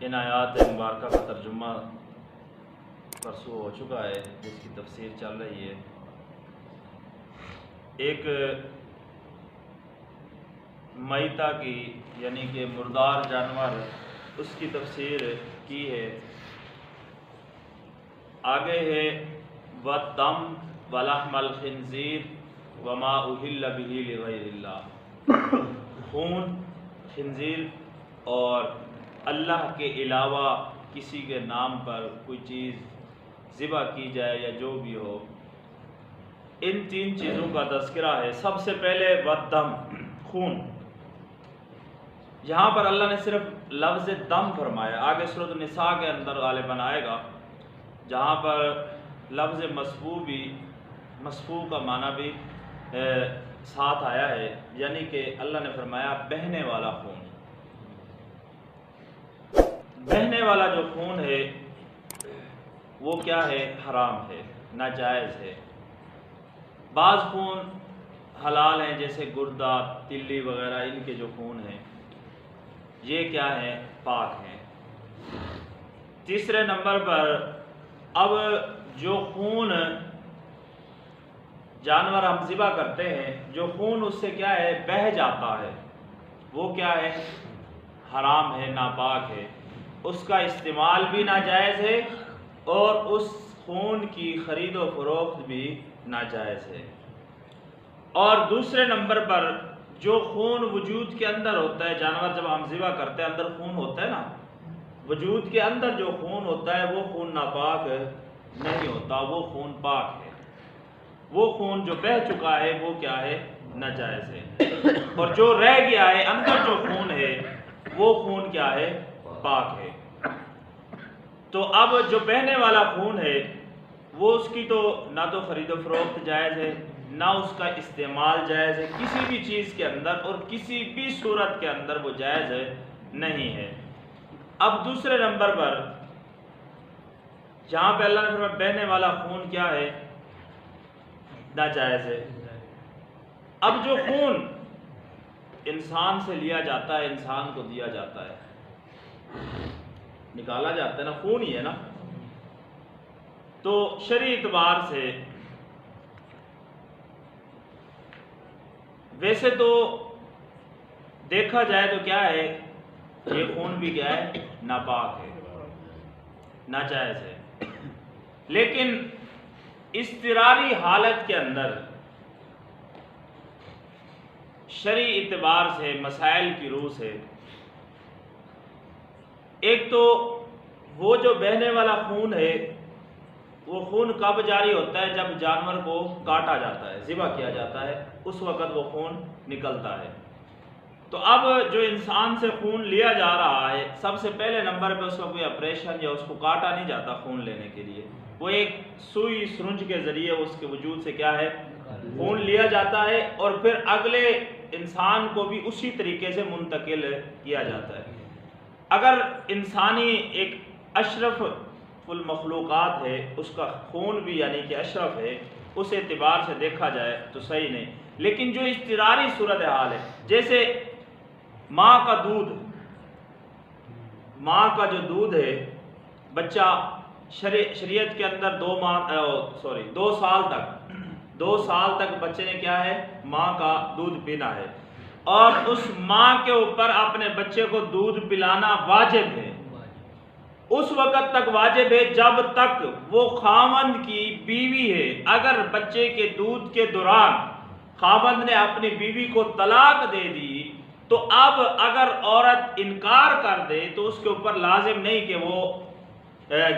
ان آیات مبارکہ کا ترجمہ پرسوں ہو چکا ہے، جس کی تفسیر چل رہی ہے۔ ایک میتہ کی یعنی کہ مردار جانور، اس کی تفسیر کی ہے۔ آگے ہے وَالدَّمُ وَلَحْمَ الْخِنْزِيرِ وَمَا أُهِلَّ بِهِ لِغَيْرِ اللَّهِ، خون خنزیر اور اللہ کے علاوہ کسی کے نام پر کوئی چیز ذبح کی جائے یا جو بھی ہو، ان تین چیزوں کا تذکرہ ہے۔ سب سے پہلے وَالدَّمُ، خون۔ یہاں پر اللہ نے صرف لفظ دم فرمایا، آگے سورۃ النساء کے اندر غالباً آئے گا جہاں پر لفظ مسفوح کا معنی بھی ساتھ آیا ہے، یعنی کہ اللہ نے فرمایا بہنے والا خون۔ بہنے والا جو خون ہے وہ کیا ہے؟ حرام ہے، ناجائز ہے۔ بعض خون حلال ہیں، جیسے گردہ، تلی وغیرہ، ان کے جو خون ہیں یہ کیا ہیں؟ پاک ہیں۔ تیسرے نمبر پر اب جو خون جانور ہم ذبح کرتے ہیں، جو خون اس سے کیا ہے؟ بہہ جاتا ہے، وہ کیا ہے؟ حرام ہے، ناپاک ہے۔ اس کا استعمال بھی ناجائز ہے اور اس خون کی خرید و فروخت بھی ناجائز ہے۔ اور دوسرے نمبر پر جو خون وجود کے اندر ہوتا ہے، جانور جب ہم ذبح کرتے ہیں اندر خون ہوتا ہے نا، وجود کے اندر جو خون ہوتا ہے وہ خون ناپاک نہیں ہوتا، وہ خون پاک ہے۔ وہ خون جو بہہ چکا ہے وہ کیا ہے؟ ناجائز ہے۔ اور جو رہ گیا ہے اندر جو خون ہے وہ خون کیا ہے؟ پاک ہے۔ تو اب جو بہنے والا خون ہے وہ اس کی تو نہ تو خرید و فروخت جائز ہے، نہ اس کا استعمال جائز ہے، کسی بھی چیز کے اندر اور کسی بھی صورت کے اندر وہ جائز نہیں ہے۔ اب دوسرے نمبر پر جہاں پہ اللہ نے فرمایا بہنے والا خون کیا ہے؟ ناجائز ہے۔ اب جو خون انسان سے لیا جاتا ہے، انسان کو دیا جاتا ہے، نکالا جاتا ہے نا، خون ہی ہے نا، تو شرعی اعتبار سے ویسے تو دیکھا جائے تو کیا ہے؟ یہ خون بھی کیا ہے؟ ناپاک ہے، ناجائز ہے۔ لیکن اضطراری حالت کے اندر شرعی اعتبار سے مسائل کی روح سے ایک تو وہ جو بہنے والا خون ہے وہ خون کب جاری ہوتا ہے؟ جب جانور کو کاٹا جاتا ہے، ذبح کیا جاتا ہے، اس وقت وہ خون نکلتا ہے۔ تو اب جو انسان سے خون لیا جا رہا ہے، سب سے پہلے نمبر پہ اس کا کوئی آپریشن یا اس کو کاٹا نہیں جاتا خون لینے کے لیے، وہ ایک سوئی سرنج کے ذریعے اس کے وجود سے کیا ہے؟ خون لیا جاتا ہے اور پھر اگلے انسان کو بھی اسی طریقے سے منتقل کیا جاتا ہے۔ اگر انسانی ایک اشرف المخلوقات ہے، اس کا خون بھی یعنی کہ اشرف ہے، اس اعتبار سے دیکھا جائے تو صحیح نہیں۔ لیکن جو اضطراری صورتحال ہے، جیسے ماں کا دودھ، ماں کا جو دودھ ہے، بچہ شریعت کے اندر 2 سال تک بچے نے کیا ہے؟ ماں کا دودھ پینا ہے، اور اس ماں کے اوپر اپنے بچے کو دودھ پلانا واجب ہے۔ اس وقت تک واجب ہے جب تک وہ خاوند کی بیوی ہے۔ اگر بچے کے دودھ کے دوران خاوند نے اپنی بیوی کو طلاق دے دی تو اب اگر عورت انکار کر دے تو اس کے اوپر لازم نہیں کہ وہ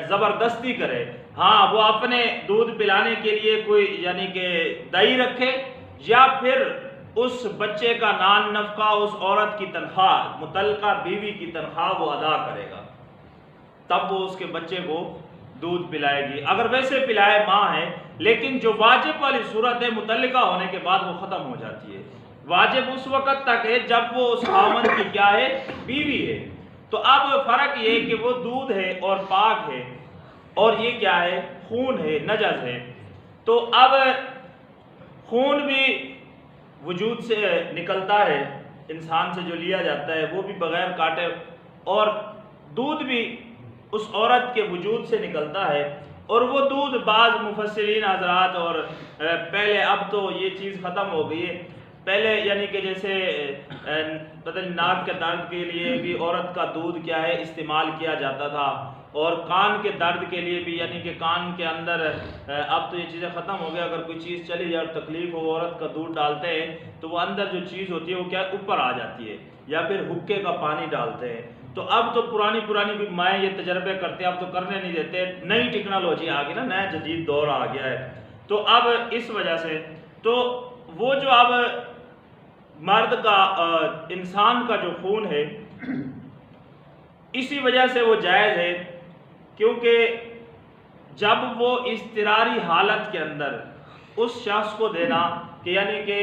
زبردستی کرے، ہاں وہ اپنے دودھ پلانے کے لیے کوئی یعنی کہ دہی رکھے، یا پھر اس بچے کا نان نفقہ اس عورت کی تنخواہ، متعلقہ بیوی کی تنخواہ وہ ادا کرے گا، تب وہ اس کے بچے کو دودھ پلائے گی۔ اگر ویسے پلائے ماں ہے، لیکن جو واجب والی صورت ہے متعلقہ ہونے کے بعد وہ ختم ہو جاتی ہے۔ واجب اس وقت تک ہے جب وہ اس خاوند کی کیا ہے؟ بیوی ہے۔ تو اب فرق یہ ہے کہ وہ دودھ ہے اور پاک ہے، اور یہ کیا ہے؟ خون ہے، نجس ہے۔ تو اب خون بھی وجود سے نکلتا ہے، انسان سے جو لیا جاتا ہے وہ بھی بغیر کاٹے، اور دودھ بھی اس عورت کے وجود سے نکلتا ہے، اور وہ دودھ بعض مفسرین حضرات، اور پہلے اب تو یہ چیز ختم ہو گئی ہے، پہلے یعنی کہ جیسے پتہ نہیں ناک کے درد کے لیے بھی عورت کا دودھ کیا ہے استعمال کیا جاتا تھا، اور کان کے درد کے لیے بھی، یعنی کہ کان کے اندر اب تو یہ چیزیں ختم ہو گیا، اگر کوئی چیز چلی جائے اور تکلیف ہو عورت کا دودھ ڈالتے ہیں تو وہ اندر جو چیز ہوتی ہے وہ کیا اوپر آ جاتی ہے، یا پھر حکے کا پانی ڈالتے ہیں۔ تو اب تو پرانی بھی مائیں یہ تجربے کرتے ہیں، اب تو کرنے نہیں دیتے، نئی ٹیکنالوجی آ گئی نا، نیا جدید دور آ گیا ہے، تو اب اس وجہ سے تو وہ جو اب مرد کا انسان کا جو خون ہے اسی وجہ سے وہ جائز ہے، کیونکہ جب وہ اضطراری حالت کے اندر اس شخص کو دینا کہ یعنی کہ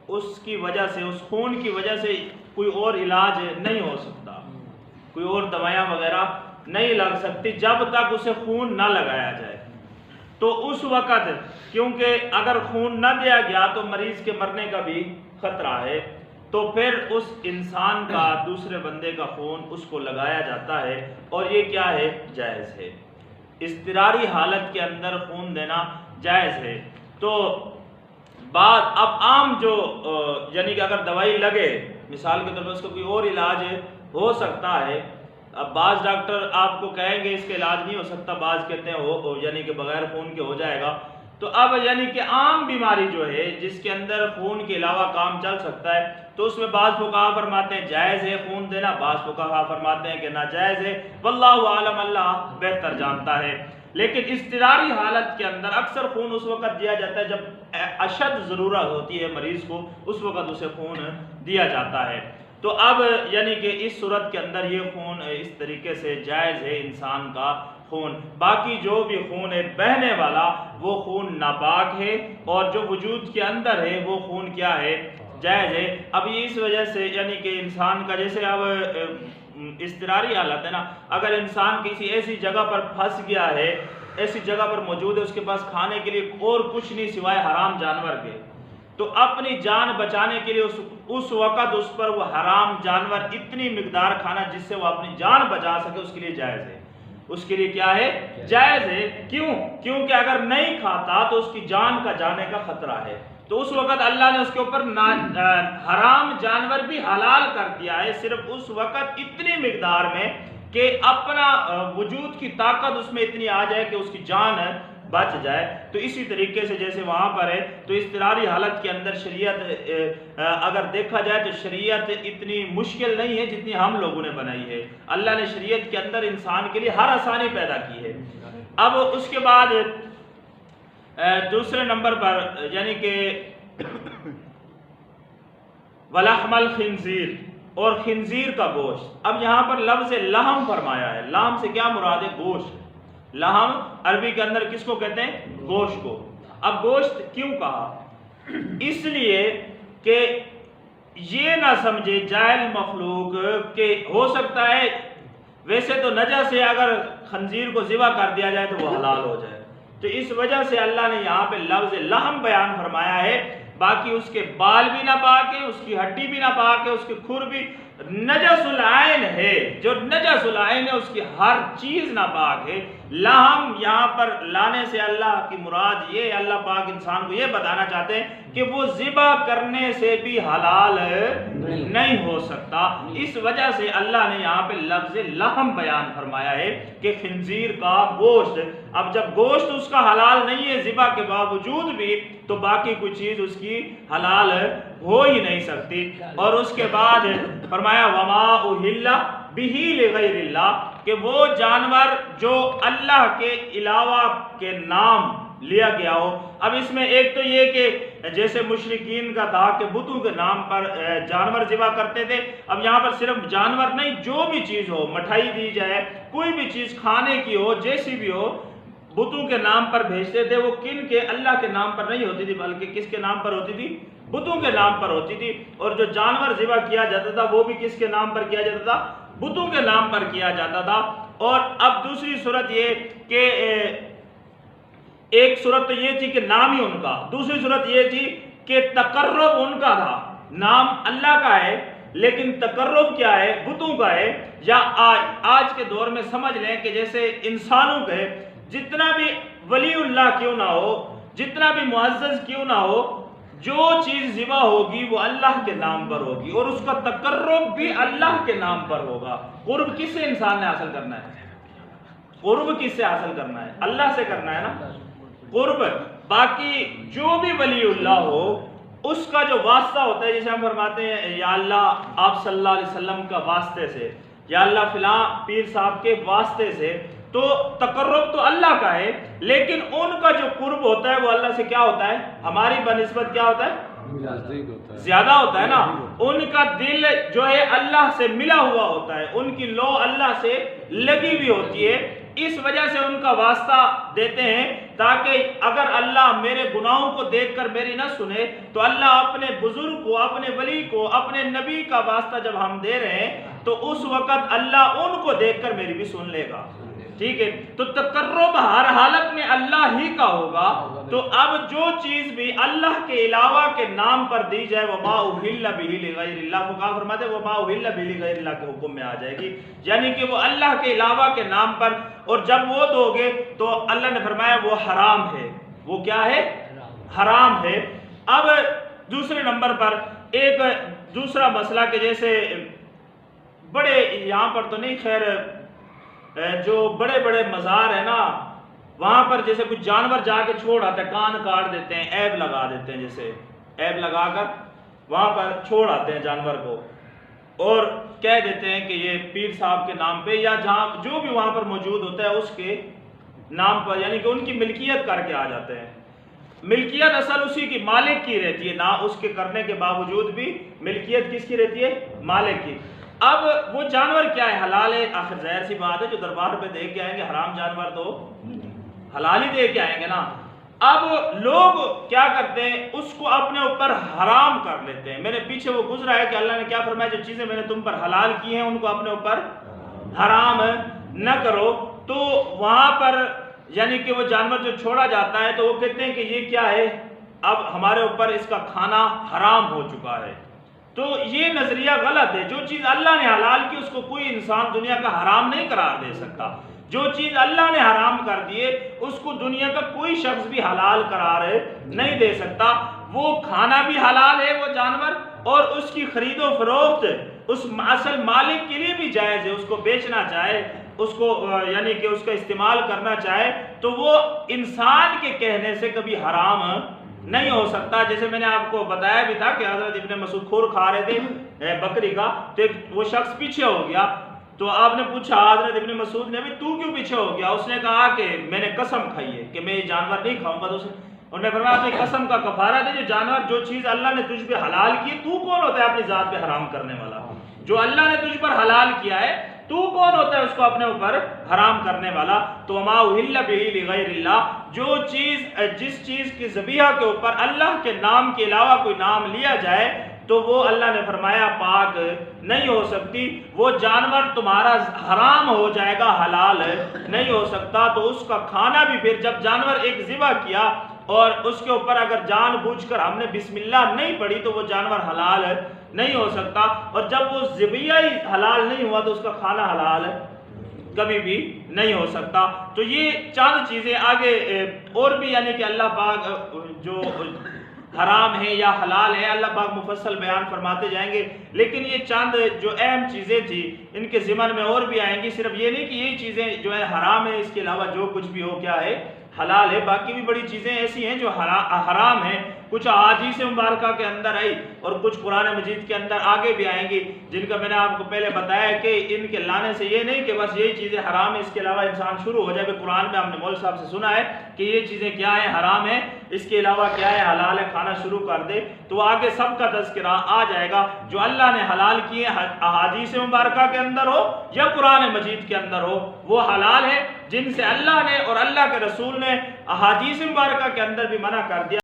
اس کی وجہ سے، اس خون کی وجہ سے کوئی اور علاج نہیں ہو سکتا، کوئی اور دوائیاں وغیرہ نہیں لگ سکتی جب تک اسے خون نہ لگایا جائے، تو اس وقت کیونکہ اگر خون نہ دیا گیا تو مریض کے مرنے کا بھی خطرہ ہے، تو پھر اس انسان کا دوسرے بندے کا خون اس کو لگایا جاتا ہے، اور یہ کیا ہے؟ جائز ہے۔ اضطراری حالت کے اندر خون دینا جائز ہے۔ تو بعد اب عام جو یعنی کہ اگر دوائی لگے، مثال کے طور پر اس کو کوئی اور علاج ہو سکتا ہے، اب بعض ڈاکٹر آپ کو کہیں گے اس کا علاج نہیں ہو سکتا، بعض کہتے ہیں ہو یعنی کہ بغیر خون کے ہو جائے گا، تو اب یعنی کہ عام بیماری جو ہے جس کے اندر خون کے علاوہ کام چل سکتا ہے، تو اس میں بعض فقہا فرماتے ہیں جائز ہے خون دینا، بعض فقہا فرماتے ہیں کہ ناجائز ہے، واللہ عالم، اللہ بہتر جانتا ہے۔ لیکن اضطراری حالت کے اندر اکثر خون اس وقت دیا جاتا ہے جب اشد ضرورت ہوتی ہے مریض کو، اس وقت اسے خون دیا جاتا ہے۔ تو اب یعنی کہ اس صورت کے اندر یہ خون اس طریقے سے جائز ہے انسان کا خون۔ باقی جو بھی خون ہے بہنے والا وہ خون ناپاک ہے، اور جو وجود کے اندر ہے وہ خون کیا ہے؟ جائز ہے۔ اب اس وجہ سے یعنی کہ انسان کا جیسے اب اضطراری حالت ہے نا، اگر انسان کسی ایسی جگہ پر پھنس گیا ہے، ایسی جگہ پر موجود ہے، اس کے پاس کھانے کے لیے اور کچھ نہیں سوائے حرام جانور کے، تو اپنی جان بچانے کے لیے اس وقت اس پر وہ حرام جانور اتنی مقدار کھانا جس سے وہ اپنی جان بچا سکے، اس کے لیے جائز ہے۔ اس کے لیے کیا ہے؟ جائز ہے۔ کیوں؟ کیونکہ اگر نہیں کھاتا تو اس کی جان کا جانے کا خطرہ ہے، تو اس وقت اللہ نے اس کے اوپر حرام جانور بھی حلال کر دیا ہے، صرف اس وقت اتنی مقدار میں کہ اپنا وجود کی طاقت اس میں اتنی آ جائے کہ اس کی جان بچ جائے۔ تو اسی طریقے سے جیسے وہاں پر ہے، تو اضطراری حالت کے اندر شریعت اگر دیکھا جائے تو شریعت اتنی مشکل نہیں ہے جتنی ہم لوگوں نے بنائی ہے۔ اللہ نے شریعت کے اندر انسان کے لیے ہر آسانی پیدا کی ہے۔ اب اس کے بعد دوسرے نمبر پر یعنی کہ وَلَحْمَ الْخِنْزِيرِ، اور خنزیر کا گوشت۔ اب یہاں پر لفظ لحم فرمایا ہے، لحم سے کیا مراد ہے؟ گوشت۔ لحم عربی کے اندر کس کو کہتے ہیں؟ گوشت کو۔ اب گوشت کیوں کہا؟ اس لیے کہ یہ نہ سمجھے جاہل مخلوق کہ ہو سکتا ہے ویسے تو نجس ہے، اگر خنزیر کو ذبح کر دیا جائے تو وہ حلال ہو جائے، تو اس وجہ سے اللہ نے یہاں پہ لفظ لحم بیان فرمایا ہے۔ باقی اس کے بال بھی ناپاک ہے، اس کی ہڈی بھی ناپاک ہے، اس کے کھر بھی نجس العین ہے، جو نجس العین ہے اس کی ہر چیز ناپاک ہے۔ لحم یہاں پر لانے سے اللہ کی مراد یہ، اللہ پاک انسان کو یہ بتانا چاہتے ہیں کہ وہ ذبح کرنے سے بھی حلال نہیں ہو سکتا، اس وجہ سے اللہ نے یہاں پہ لفظ لحم بیان فرمایا ہے کہ خنزیر کا گوشت۔ اب جب گوشت اس کا حلال نہیں ہے ذبح کے باوجود بھی، تو باقی کوئی چیز اس کی حلال ہو ہی نہیں سکتی۔ اور اس کے بعد فرمایا وما اہل بہ لغیر اللہ، کہ وہ جانور جو اللہ کے علاوہ کے نام لیا گیا ہو۔ اب اس میں ایک تو یہ کہ جیسے مشرکین کا تھا کہ بتوں کے نام پر جانور ذبح کرتے تھے، اب یہاں پر صرف جانور نہیں، جو بھی چیز ہو، مٹھائی دی جائے، کوئی بھی چیز کھانے کی ہو، جیسی بھی ہو، بتوں کے نام پر بھیجتے تھے۔ وہ کن کے؟ اللہ کے نام پر نہیں ہوتی تھی، بلکہ کس کے نام پر ہوتی تھی؟ بتوں کے نام پر ہوتی تھی۔ اور جو جانور ذبح کیا جاتا تھا وہ بھی کس کے نام پر کیا جاتا تھا؟ بتوں کے نام پر کیا جاتا تھا۔ اور اب دوسری صورت یہ کہ ایک صورت تو یہ تھی کہ نام ہی ان کا، دوسری صورت یہ تھی کہ تقرب ان کا تھا، نام اللہ کا ہے لیکن تقرب کیا ہے؟ بتوں کا ہے. یا آج کے دور میں سمجھ لیں کہ جیسے انسانوں کے جتنا بھی ولی اللہ کیوں نہ ہو، جتنا بھی معزز کیوں نہ ہو، جو چیز ذبح ہوگی وہ اللہ کے نام پر ہوگی اور اس کا تقرب بھی اللہ کے نام پر ہوگا. قرب کس سے انسان نے حاصل کرنا ہے؟ قرب کس سے حاصل کرنا ہے؟ اللہ سے کرنا ہے نا قرب. باقی جو بھی ولی اللہ ہو اس کا جو واسطہ ہوتا ہے، جیسے ہم فرماتے ہیں یا اللہ آپ صلی اللہ علیہ وسلم کا واسطے سے، یا اللہ فلاں پیر صاحب کے واسطے سے، تو تقرب تو اللہ کا ہے، لیکن ان کا جو قرب ہوتا ہے وہ اللہ سے کیا ہوتا ہے؟ ہماری بنسبت کیا ہوتا ہے؟ زیادہ ہوتا ہے نا. ان کا دل جو ہے اللہ سے ملا ہوا ہوتا ہے، ان کی لو اللہ سے لگی ہوئی ہوتی ہے. اس وجہ سے ان کا واسطہ دیتے ہیں تاکہ اگر اللہ میرے گناہوں کو دیکھ کر میری نہ سنے تو اللہ اپنے بزرگ کو، اپنے ولی کو، اپنے نبی کا واسطہ جب ہم دے رہے ہیں تو اس وقت اللہ ان کو دیکھ کر میری بھی سن لے گا. ٹھیک ہے، تو تقرب ہر حالت میں اللہ ہی کا ہوگا. تو اب جو چیز بھی اللہ کے علاوہ کے نام پر دی جائے وما اہل بہ لغیر اللہ، فقہا فرماتے ہیں وما اہل بہ لغیر اللہ کے حکم میں آ جائے گی، یعنی کہ وہ اللہ کے علاوہ کے نام پر. اور جب وہ دو گے تو اللہ نے فرمایا وہ حرام ہے. وہ کیا ہے؟ حرام ہے. اب دوسرے نمبر پر ایک دوسرا مسئلہ کہ جیسے بڑے یہاں پر تو نہیں، خیر جو بڑے بڑے مزار ہیں نا وہاں پر جیسے کچھ جانور جا کے چھوڑ آتے ہیں، کان کاٹ دیتے ہیں، عیب لگا دیتے ہیں، جیسے عیب لگا کر وہاں پر چھوڑ آتے ہیں جانور کو اور کہہ دیتے ہیں کہ یہ پیر صاحب کے نام پہ یا جہاں جو بھی وہاں پر موجود ہوتا ہے اس کے نام پر، یعنی کہ ان کی ملکیت کر کے آ جاتے ہیں. ملکیت اصل اسی کی مالک کی رہتی ہے، نہ اس کے کرنے کے باوجود بھی ملکیت کس کی رہتی ہے؟ مالک کی. اب وہ جانور کیا ہے؟ حلال ہے. آخر ظاہر سی بات ہے جو دربار پہ دے کے آئیں گے حرام جانور تو حلال ہی دے کے آئیں گے نا. اب لوگ کیا کرتے ہیں؟ اس کو اپنے اوپر حرام کر لیتے ہیں. میں نے پیچھے وہ گزرا ہے کہ اللہ نے کیا فرمایا، جو چیزیں میں نے تم پر حلال کی ہیں ان کو اپنے اوپر حرام نہ کرو. تو وہاں پر یعنی کہ وہ جانور جو چھوڑا جاتا ہے تو وہ کہتے ہیں کہ یہ کیا ہے؟ اب ہمارے اوپر اس کا کھانا حرام ہو چکا ہے. تو یہ نظریہ غلط ہے. جو چیز اللہ نے حلال کی اس کو کوئی انسان دنیا کا حرام نہیں قرار دے سکتا. جو چیز اللہ نے حرام کر دیے اس کو دنیا کا کوئی شخص بھی حلال قرار نہیں دے سکتا. وہ کھانا بھی حلال ہے وہ جانور، اور اس کی خرید و فروخت اس اصل مالک کے لیے بھی جائز ہے. اس کو بیچنا چاہے، اس کو یعنی کہ اس کا استعمال کرنا چاہے تو وہ انسان کے کہنے سے کبھی حرام نہیں ہو سکتا. جیسے میں نے آپ کو بتایا بھی تھا کہ حضرت ابن مسعود کھور کھا رہے تھے بکری کا، تو وہ شخص پیچھے ہو گیا. تو آپ نے پوچھا حضرت ابن مسعود نے بھی تو کیوں پیچھے ہو گیا؟ اس نے کہا کہ میں نے قسم کھائی ہے کہ میں یہ جانور نہیں کھاؤں گا. تو انہوں نے فرمایا اپنی قسم کا کفارہ دے. جو جانور جو چیز اللہ نے تجھ پہ حلال کی، تو کون ہوتا ہے اپنی ذات پہ حرام کرنے والا؟ جو اللہ نے تجھ پر حلال کیا ہے تو کون ہوتا ہے اس کو اپنے اوپر حرام کرنے والا؟ تو ما اہل بہ لغیر اللہ، جو چیز جس چیز کی ذبیحہ کے اوپر اللہ کے نام کے علاوہ کوئی نام لیا جائے تو وہ اللہ نے فرمایا پاک نہیں ہو سکتی. وہ جانور تمہارا حرام ہو جائے گا، حلال نہیں ہو سکتا. تو اس کا کھانا بھی پھر جب جانور ایک ذبح کیا اور اس کے اوپر اگر جان بوجھ کر ہم نے بسم اللہ نہیں پڑھی تو وہ جانور حلال نہیں ہو سکتا. اور جب وہ ذبیحہ ہی حلال نہیں ہوا تو اس کا کھانا حلال کبھی بھی نہیں ہو سکتا. تو یہ چند چیزیں آگے اور بھی یعنی کہ اللہ پاک جو حرام ہے یا حلال ہے اللہ پاک مفصل بیان فرماتے جائیں گے. لیکن یہ چند جو اہم چیزیں تھی ان کے ضمن میں اور بھی آئیں گی. صرف یہ نہیں کہ یہ چیزیں جو ہے حرام ہے، اس کے علاوہ جو کچھ بھی ہو کیا ہے؟ حلال ہے. باقی بھی بڑی چیزیں ایسی ہیں جو حرام ہیں. کچھ احادیث مبارکہ کے اندر آئی اور کچھ قرآن مجید کے اندر آگے بھی آئیں گی، جن کا میں نے آپ کو پہلے بتایا کہ ان کے لانے سے یہ نہیں کہ بس یہی چیزیں حرام ہیں اس کے علاوہ انسان شروع ہو جائے. قرآن میں ہم نے مول صاحب سے سنا ہے کہ یہ چیزیں کیا ہے؟ حرام ہے، اس کے علاوہ کیا ہے؟ حلال ہے. کھانا شروع کر دے تو آگے سب کا تذکرہ آ جائے گا. جو اللہ نے حلال کیے احادیث مبارکہ کے اندر ہو یا قرآن مجید کے اندر ہو وہ حلال ہے، جن سے اللہ نے اور اللہ کے رسول نے احادیث مبارکہ کے اندر بھی منع کر دیا.